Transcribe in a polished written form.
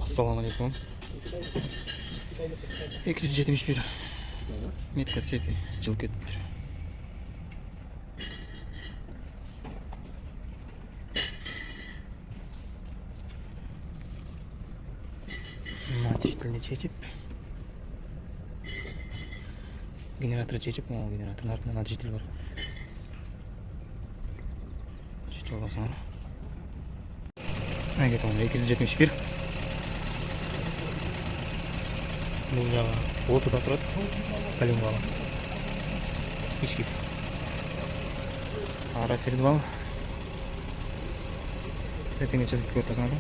Assalomu alaykum. 271 метка цепи жылып кетиптир. Двигательни чечип, генератор чечип, могу генератордун артынан двигатель бар. Чечип аласыңар. Айга тамам 271. Бул жагы отуда турат. Калимбалы. Ички. Расселдвал. Это не чистый вот надо.